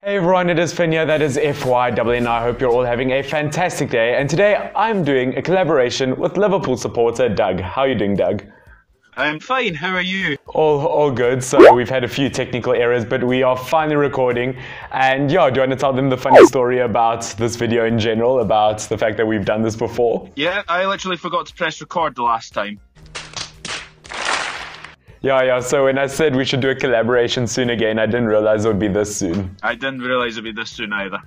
Hey everyone, it is Finn here, that is FYWN. I hope you're all having a fantastic day. And today I'm doing a collaboration with Liverpool supporter Doug. How are you doing, Doug? I'm fine, how are you? All good. So we've had a few technical errors, but we are finally recording. And yeah, do you want to tell them the funny story about this video in general, about the fact that we've done this before? Yeah, I literally forgot to press record the last time. Yeah, so when I said we should do a collaboration soon again, I didn't realize it would be this soon. I didn't realize it'd be this soon either.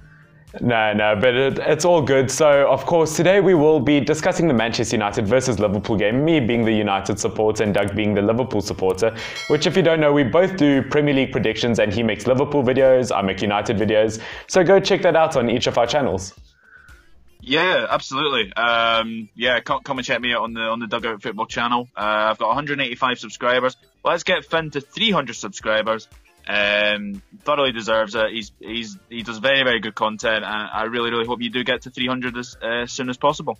No, but it's all good. So, of course, today we will be discussing the Manchester United versus Liverpool game, me being the United supporter and Doug being the Liverpool supporter, which, if you don't know, we both do Premier League predictions, and he makes Liverpool videos, I make United videos. So go check that out on each of our channels. Yeah, absolutely. Yeah, come and check me out on the Dugout Football channel. I've got 185 subscribers. Let's get Finn to 300 subscribers. Thoroughly deserves it. He does very, very good content, and I really hope you do get to 300 as soon as possible.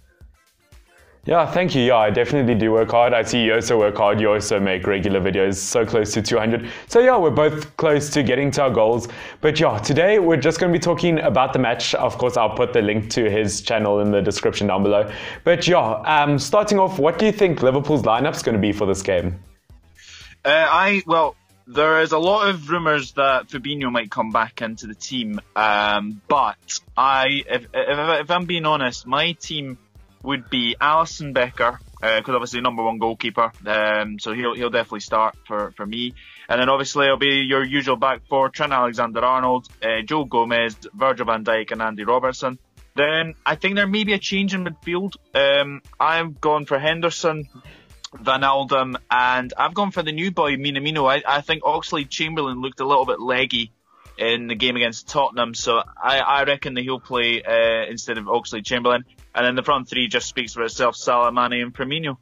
Yeah, thank you. Yeah, I definitely do work hard. I see you also work hard. You also make regular videos, so close to 200. So yeah, we're both close to getting to our goals. But yeah, today we're just going to be talking about the match. Of course, I'll put the link to his channel in the description down below. But yeah, starting off, what do you think Liverpool's lineup's going to be for this game? Well, there is a lot of rumours that Fabinho might come back into the team. But if I'm being honest, my team would be Alisson, Becker, because obviously #1 goalkeeper, so he'll definitely start for me. And then obviously it'll be your usual back four: Trent Alexander-Arnold, Joe Gomez, Virgil van Dijk and Andy Robertson. Then I think there may be a change in midfield. I've gone for Henderson, Van Alden, and I've gone for the new boy Minamino. I think Oxlade-Chamberlain looked a little bit leggy in the game against Tottenham, so I reckon that he'll play instead of Oxlade-Chamberlain. And then the front three just speaks for itself: Salah, Mane and Firmino.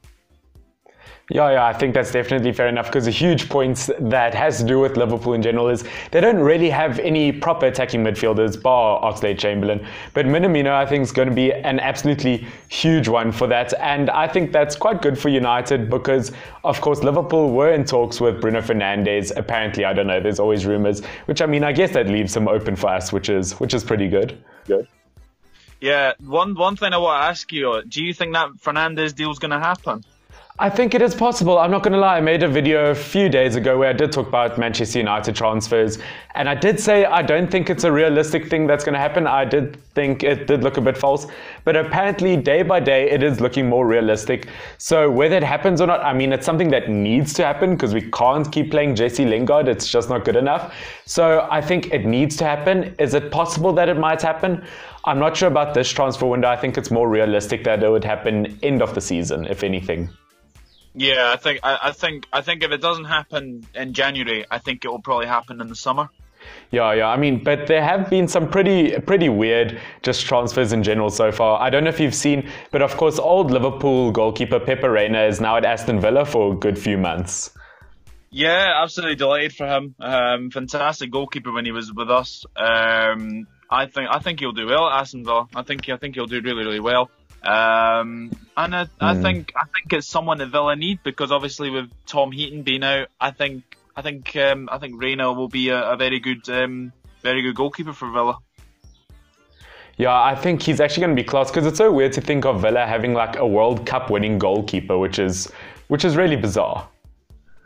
Yeah, I think that's definitely fair enough, because a huge point that has to do with Liverpool in general is they don't really have any proper attacking midfielders bar Oxlade-Chamberlain. But Minamino, I think, is going to be an absolutely huge one for that. And I think that's quite good for United because, of course, Liverpool were in talks with Bruno Fernandes. Apparently, I don't know, there's always rumours, which, I mean, I guess that leaves him open for us, which is pretty good. Yeah, one thing I want to ask you, do you think that Fernandes deal is going to happen? I think it is possible. I'm not going to lie, I made a video a few days ago where I did talk about Manchester United transfers, and I did say I don't think it's a realistic thing that's going to happen. I did think it did look a bit false, but apparently day by day it is looking more realistic. So whether it happens or not, I mean, it's something that needs to happen because we can't keep playing Jesse Lingard. It's just not good enough. So I think it needs to happen. Is it possible that it might happen? I'm not sure about this transfer window. I think it's more realistic that it would happen end of the season, if anything. Yeah, I think if it doesn't happen in January, I think it will probably happen in the summer. Yeah. I mean, but there have been some pretty weird just transfers in general so far. I don't know if you've seen, but of course, old Liverpool goalkeeper Pepe Reina is now at Aston Villa for a good few months. Yeah, absolutely delighted for him. Fantastic goalkeeper when he was with us. I think he'll do well at Aston Villa. I think he'll do really well. And I think it's someone that Villa need, because obviously with Tom Heaton being out, I think Reina will be a very good goalkeeper for Villa. Yeah, I think he's actually going to be class, because it's so weird to think of Villa having like a World Cup winning goalkeeper, which is really bizarre.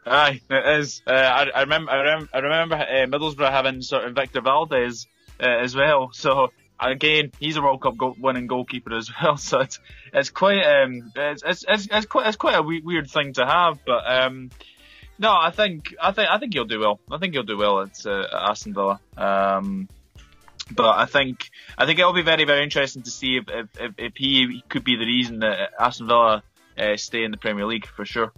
Aye, it is. I remember Middlesbrough having sort of Victor Valdez as well. So again, he's a World Cup winning goalkeeper as well. So it's quite a weird thing to have. But no, I think he'll do well. I think he'll do well at Aston Villa. But I think it'll be very, very interesting to see if he could be the reason that Aston Villa stay in the Premier League for sure.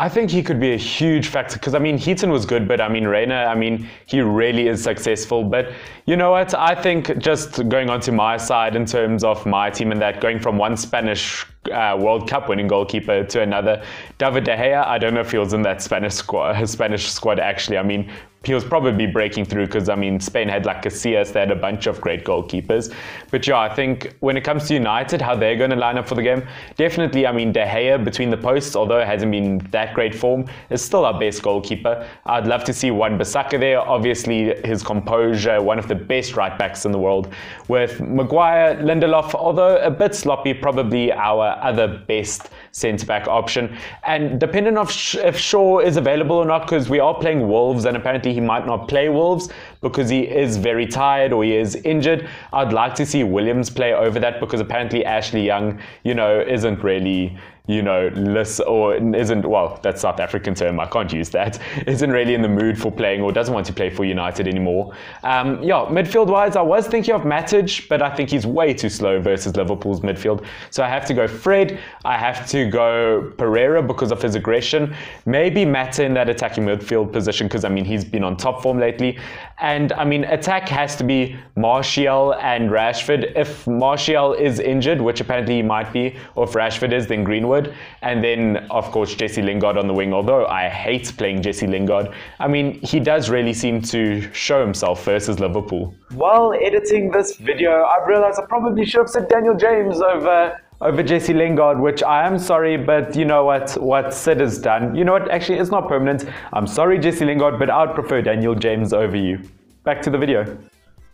I think he could be a huge factor, because, I mean, Heaton was good, but, I mean, Reina, I mean, he really is successful. But you know what? I think, just going on to my side in terms of my team and that, going from one Spanish World Cup winning goalkeeper to another. David De Gea, I don't know if he was in that Spanish squad actually. I mean, he was probably breaking through because, I mean, Spain had like Casillas, they had a bunch of great goalkeepers. But yeah, I think when it comes to United, how they're going to line up for the game, definitely, I mean, De Gea between the posts, although it hasn't been that great form, is still our best goalkeeper. I'd love to see Wan-Bissaka there. Obviously, his composure, one of the best right backs in the world. With Maguire, Lindelof, although a bit sloppy, probably our other best centre-back option. And depending on if Shaw is available or not, because we are playing Wolves and apparently he might not play Wolves because he is very tired or he is injured. I'd like to see Williams play over that because apparently Ashley Young, isn't really, well, that's South African term, I can't use that, isn't really in the mood for playing or doesn't want to play for United anymore. Midfield-wise, I was thinking of Matic, but I think he's way too slow versus Liverpool's midfield. So I have to go Fred, I have to go Pereira because of his aggression, maybe Mata in that attacking midfield position because, I mean, he's been on top form lately. And, I mean, attack has to be Martial and Rashford. If Martial is injured, which apparently he might be, or if Rashford is, then Greenwood. And then, of course, Jesse Lingard on the wing, although I hate playing Jesse Lingard. I mean, he does really seem to show himself versus Liverpool. While editing this video, I've realized I probably should have said Daniel James over Jesse Lingard, which I am sorry, but you know what Sid has done. You know what, actually, it's not permanent. I'm sorry, Jesse Lingard, but I would prefer Daniel James over you. Back to the video.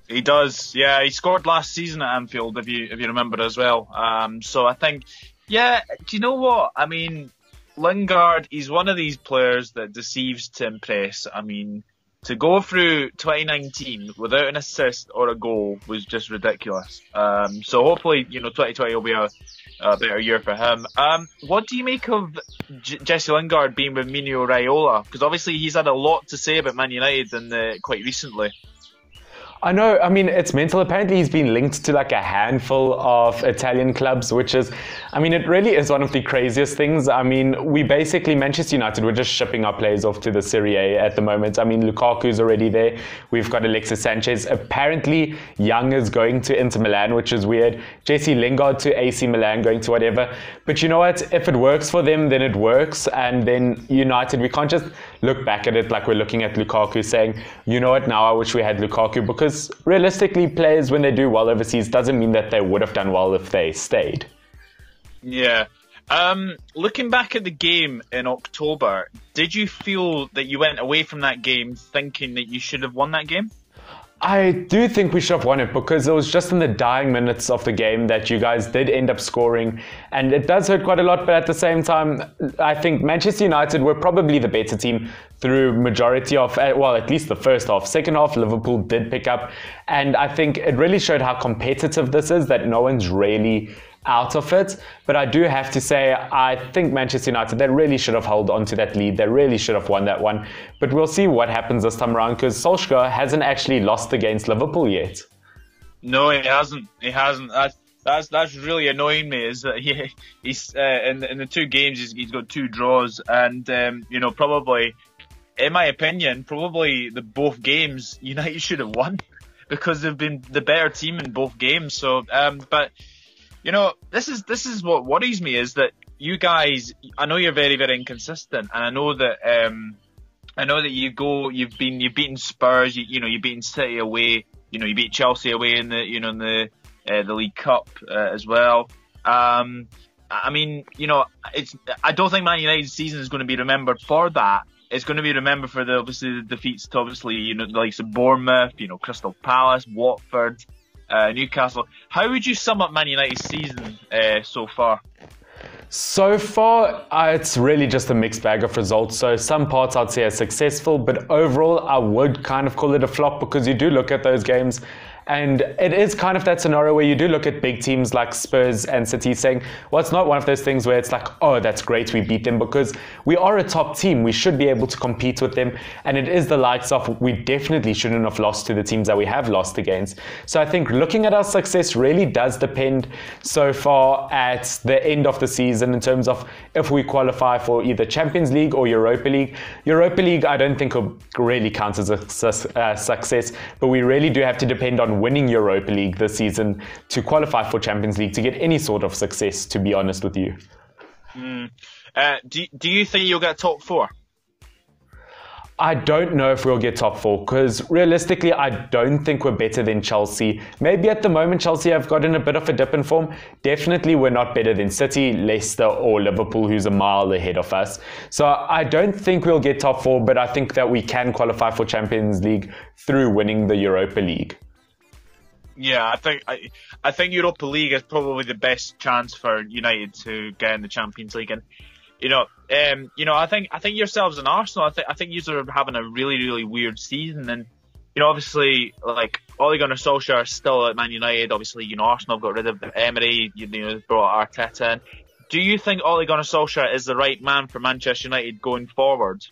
He does, yeah. He scored last season at Anfield, if you remember as well. So I think, yeah, do you know what? I mean, Lingard, he's one of these players that deceives to impress. I mean, to go through 2019 without an assist or a goal was just ridiculous. So hopefully, 2020 will be a better year for him. What do you make of Jesse Lingard being with Mino Raiola? Because obviously he's had a lot to say about Man United quite recently. I know, I mean, it's mental. Apparently he's been linked to like a handful of Italian clubs, which is, I mean, it really is one of the craziest things. I mean, we basically, Manchester United, we're just shipping our players off to the Serie A at the moment. I mean, Lukaku's already there. We've got Alexis Sanchez. Apparently, Young is going to Inter Milan, which is weird. Jesse Lingard to AC Milan, going to whatever. But you know what? If it works for them, then it works. And then United, we can't just look back at it like we're looking at Lukaku saying, you know what, now I wish we had Lukaku, because realistically, players, when they do well overseas, doesn't mean that they would have done well if they stayed. Yeah. Looking back at the game in October, did you feel that you went away from that game thinking that you should have won that game? I do think we should have won it because it was just in the dying minutes of the game that you guys did end up scoring, and it does hurt quite a lot, but at the same time, I think Manchester United were probably the better team through majority of, well, at least the first half. Second half, Liverpool did pick up, and I think it really showed how competitive this is, that no one's really out of it. But I do have to say, I think Manchester United, they really should have held on to that lead. They really should have won that one. But we'll see what happens this time around, because Solskjaer hasn't actually lost against Liverpool yet. No, he hasn't. He hasn't. That's really annoying me. Is that he's in the two games he's got 2 draws, and probably, in my opinion, probably both games United should have won because they've been the better team in both games. So, but. This is what worries me, is that you guys, I know you're very, very inconsistent, and I know that you've beaten Spurs, you've beaten City away, you beat Chelsea away in the League Cup as well. I mean, I don't think Man United's season is going to be remembered for that. It's going to be remembered for the defeats to the likes of Bournemouth, Crystal Palace, Watford, Newcastle. How would you sum up Man United's season so far? So far, it's really just a mixed bag of results. So some parts I'd say are successful, but overall I would kind of call it a flop, because you do look at those games and it is kind of that scenario where you do look at big teams like Spurs and City saying, well, it's not one of those things where it's like, oh, that's great, we beat them, because we are a top team. We should be able to compete with them. And it is the likes of, we definitely shouldn't have lost to the teams that we have lost against. So I think looking at our success really does depend so far at the end of the season in terms of if we qualify for either Champions League or Europa League. Europa League, I don't think will really count as a success, but we really do have to depend on on winning Europa League this season to qualify for Champions League, to get any sort of success, to be honest with you. Do you think you'll get top 4? I don't know if we'll get top 4 because realistically, I don't think we're better than Chelsea. Maybe at the moment, Chelsea have gotten a bit of a dip in form. Definitely, we're not better than City, Leicester, or Liverpool, who's a mile ahead of us. So I don't think we'll get top 4, but I think that we can qualify for Champions League through winning the Europa League. Yeah, I think Europa League is probably the best chance for United to get in the Champions League. And I think yourselves and Arsenal, I think you are having a really, really weird season. And, obviously, like, Ole Gunnar Solskjaer is still at Man United. Obviously, Arsenal have got rid of Emery, brought Arteta in. Do you think Ole Gunnar Solskjaer is the right man for Manchester United going forward?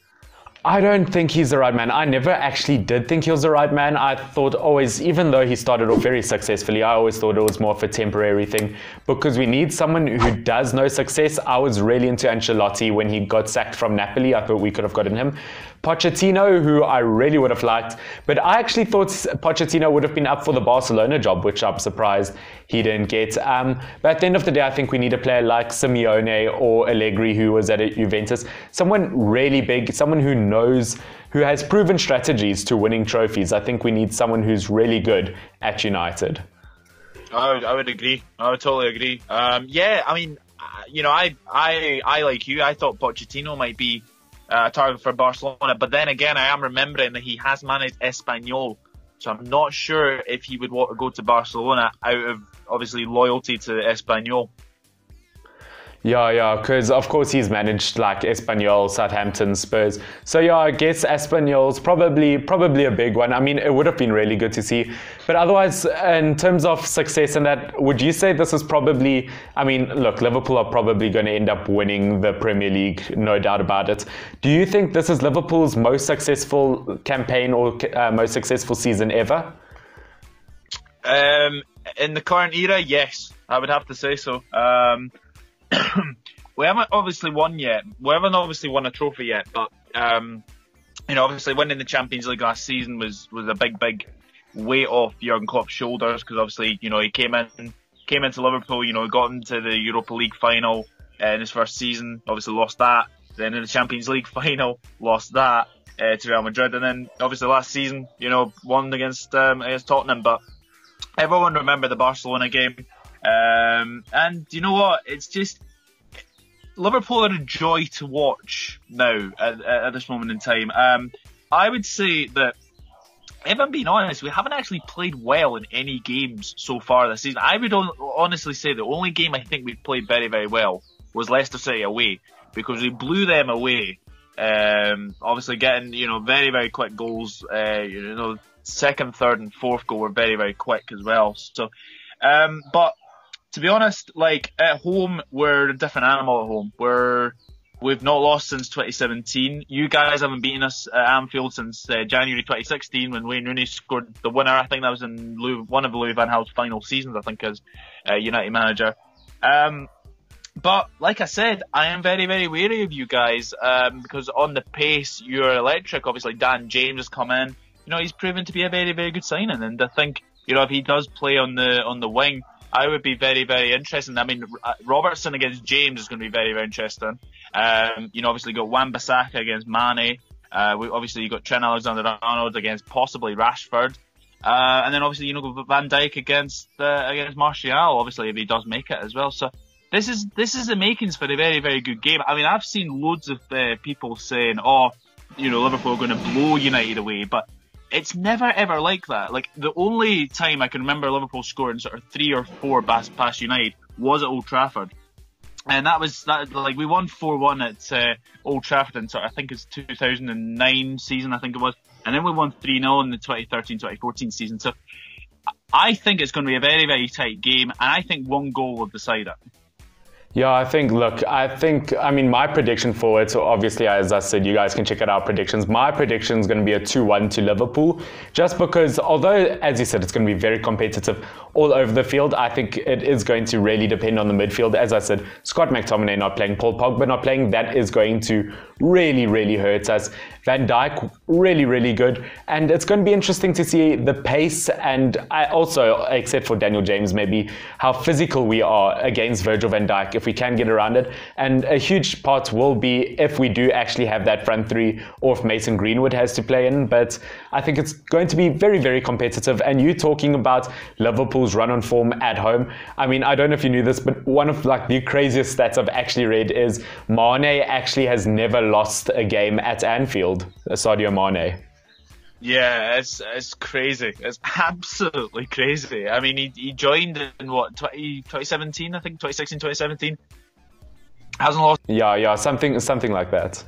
I don't think he's the right man. I never actually did think he was the right man. I thought always, even though he started off very successfully, I always thought it was more of a temporary thing because we need someone who does know success. I was really into Ancelotti when he got sacked from Napoli. I thought we could have gotten him. Pochettino, who I really would have liked, but I actually thought Pochettino would have been up for the Barcelona job, which I'm surprised he didn't get. But at the end of the day, I think we need a player like Simeone or Allegri, who was at Juventus. Someone really big, someone who has proven strategies to winning trophies. I think we need someone who's really good at United. I would agree. I would totally agree. I like you. I thought Pochettino might be a target for Barcelona, but then again, I am remembering that he has managed Espanyol, so I'm not sure if he would want to go to Barcelona out of obviously loyalty to Espanyol. Yeah, because of course he's managed like Espanyol, Southampton, Spurs. So yeah, I guess Espanyol's probably a big one. I mean, it would have been really good to see. But otherwise, in terms of success and that, would you say this is probably, I mean, look, Liverpool are probably going to end up winning the Premier League, no doubt about it. Do you think this is Liverpool's most successful campaign or most successful season ever? In the current era, yes, I would have to say so. We haven't obviously won yet. We haven't obviously won a trophy yet, but obviously winning the Champions League last season was a big weight off Jurgen Klopp's shoulders because obviously he came into Liverpool, got into the Europa League final in his first season, obviously lost that. Then in the Champions League final, lost that to Real Madrid, and then obviously last season, won against Tottenham. But everyone remember the Barcelona game. And you know what? It's just Liverpool are a joy to watch now at this moment in time. I would say that, if I'm being honest, we haven't actually played well in any games so far this season. I would honestly say the only game I think we've played very, very well was Leicester City away, because we blew them away. Obviously getting, very, very quick goals. Second, third and fourth goal were very, very quick as well. So, but to be honest, like at home, we're a different animal at home. We've not lost since 2017. You guys haven't beaten us at Anfield since January 2016 when Wayne Rooney scored the winner. I think that was in one of Louis van Gaal's final seasons, I think, as United manager. But like I said, I am very, very wary of you guys because on the pace, you're electric. Obviously, Dan James has come in. He's proven to be a very, very good signing. And I think, if he does play on the wing, I would be very, very interested. I mean, Robertson against James is going to be very, very interesting. Obviously you got Wan-Bissaka against Mane. Obviously you got Trent Alexander-Arnold against possibly Rashford. And then obviously, Van Dijk against Martial, obviously if he does make it as well. So this is the makings for a very, very good game. I mean, I've seen loads of people saying, Liverpool are going to blow United away, but it's never ever like that. Like, the only time I can remember Liverpool scoring sort of 3 or 4 past United was at Old Trafford. And we won 4-1 at Old Trafford in I think it's 2009 season, I think it was. And then we won 3-0 in the 2013-2014 season. So I think it's going to be a very, very tight game. And I think one goal will decide it. Yeah, I mean, my prediction for it, so obviously, as I said, you guys can check out our predictions. My prediction is going to be a 2-1 to Liverpool, just because, although, as you said, it's going to be very competitive all over the field, I think it is going to really depend on the midfield. As I said, Scott McTominay not playing, Paul Pogba not playing, that is going to really, really hurt us. Van Dijk, really, really good. And it's going to be interesting to see the pace and I also, except for Daniel James, maybe how physical we are against Virgil van Dijk if we can get around it. And a huge part will be if we do actually have that front three or if Mason Greenwood has to play in. But I think it's going to be very, very competitive. And you talking about Liverpool's run on form at home. I mean, I don't know if you knew this, but one of like the craziest stats I've actually read is Mane actually has never lost a game at Anfield. Sadio Mane. Yeah, it's crazy. It's absolutely crazy. I mean, he joined in what, 2017, I think, 2016, 2017. Hasn't lost. Yeah, something like that.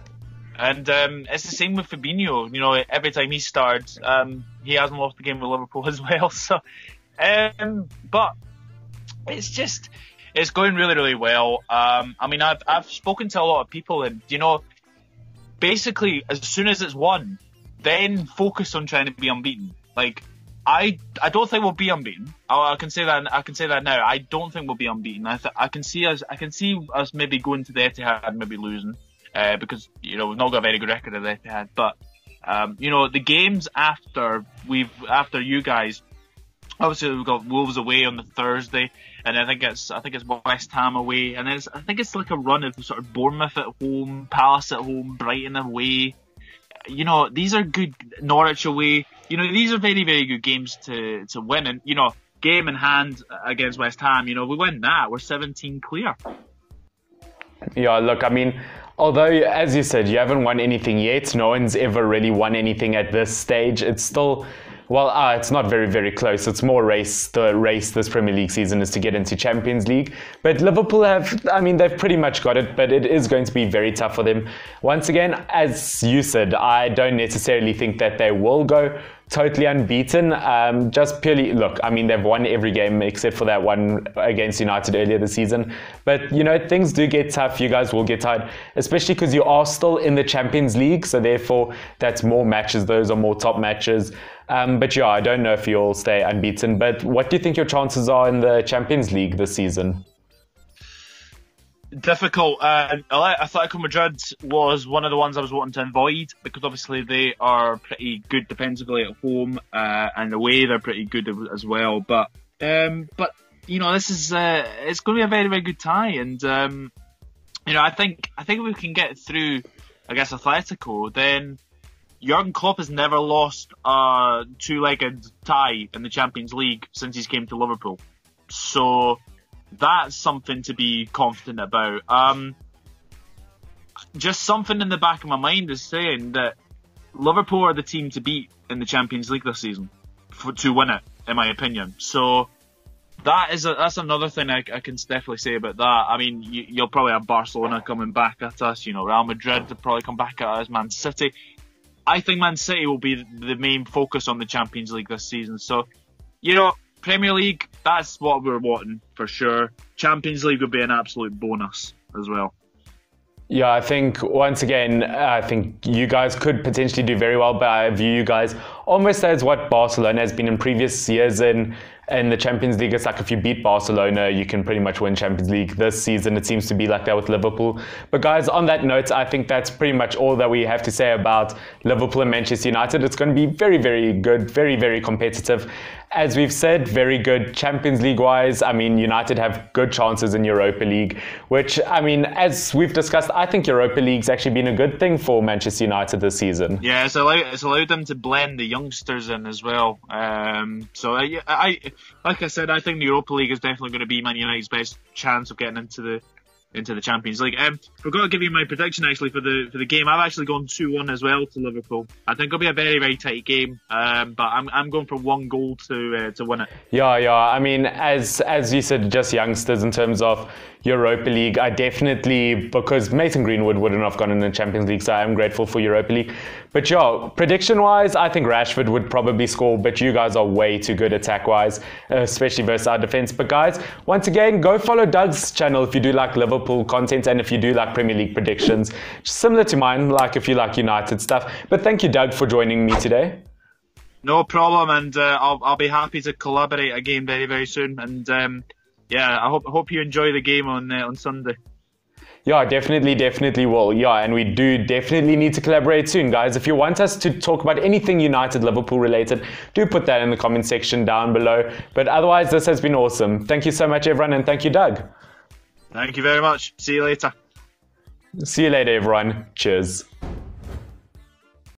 And it's the same with Fabinho. You know, every time he starts, he hasn't lost a game with Liverpool as well. So, but it's going really, really well. I mean, I've spoken to a lot of people, and you know, basically, as soon as it's won, then focus on trying to be unbeaten. Like, I don't think we'll be unbeaten. I can say that now. I don't think we'll be unbeaten. I can see us maybe going to the Etihad, maybe losing, because you know we've not got a very good record at the Etihad. But you know, the games after you guys, obviously we've got Wolves away on the Thursday, and I think it's West Ham away, and then I think it's like a run of sort of Bournemouth at home, Palace at home, Brighton away. You know, these are good. Norwich away. You know, these are very, very good games to win. And you know, game in hand against West Ham. You know, we win that, we're 17 clear. Yeah, look, I mean, although, as you said, you haven't won anything yet, no one's ever really won anything at this stage. It's still, well, it's not very, very close. It's more race. The race this Premier League season is to get into Champions League. But Liverpool they've pretty much got it, but it is going to be very tough for them. Once again, as you said, I don't necessarily think that they will go totally unbeaten. Just purely, look, I mean, they've won every game except for that one against United earlier this season. But, you know, things do get tough. You guys will get tired, especially because you are still in the Champions League. So therefore, that's more matches. Those are more top matches. But yeah, I don't know if you'll stay unbeaten. But what do you think your chances are in the Champions League this season? Difficult. Atletico Madrid was one of the ones I was wanting to avoid because obviously they are pretty good defensively at home, and away they're pretty good as well. But you know, this is it's going to be a very, very good tie, and you know, I think if we can get through, I guess, Atletico, then Jurgen Klopp has never lost a two-legged tie in the Champions League since he's came to Liverpool. So that's something to be confident about. Just something in the back of my mind is saying that Liverpool are the team to beat in the Champions League this season to win it, in my opinion. So that's another thing I can definitely say about that. I mean, you'll probably have Barcelona coming back at us. You know, Real Madrid will probably come back at us. Man City. I think Man City will be the main focus on the Champions League this season. So, you know, Premier League, that's what we're wanting for sure. Champions League would be an absolute bonus as well. Yeah, I think, once again, I think you guys could potentially do very well, but I view you guys almost as what Barcelona has been in previous years in the Champions League. It's like if you beat Barcelona, you can pretty much win Champions League. This season, it seems to be like that with Liverpool. But guys, on that note, I think that's pretty much all that we have to say about Liverpool and Manchester United. It's going to be very, very good, very, very competitive. As we've said, very good Champions League-wise. I mean, United have good chances in Europa League, which, I mean, as we've discussed, I think Europa League's actually been a good thing for Manchester United this season. Yeah, it's allowed them to blend the youngsters in as well. So, like I said, I think the Europa League is definitely going to be Man United's best chance of getting into the Champions League. Forgot to give you my prediction actually for the game. I've actually gone 2-1 as well to Liverpool. I think it'll be a very, very tight game, but I'm going for one goal to win it. Yeah. I mean, as you said, just youngsters in terms of Europa League. I definitely, because Mason Greenwood wouldn't have gone in the Champions League, so I am grateful for Europa League. But yeah, prediction-wise, I think Rashford would probably score, but you guys are way too good attack-wise, especially versus our defense. But guys, once again, go follow Doug's channel if you do like Liverpool Liverpool content, and if you do like Premier League predictions, similar to mine, like if you like United stuff. But thank you, Doug, for joining me today. No problem, and I'll be happy to collaborate again very, very soon. And yeah, I hope you enjoy the game on Sunday. Yeah, definitely will. Yeah, and we do definitely need to collaborate soon, guys. If you want us to talk about anything United, Liverpool related, do put that in the comment section down below. But otherwise, this has been awesome. Thank you so much, everyone, and thank you, Doug. Thank you very much. See you later. See you later, everyone. Cheers.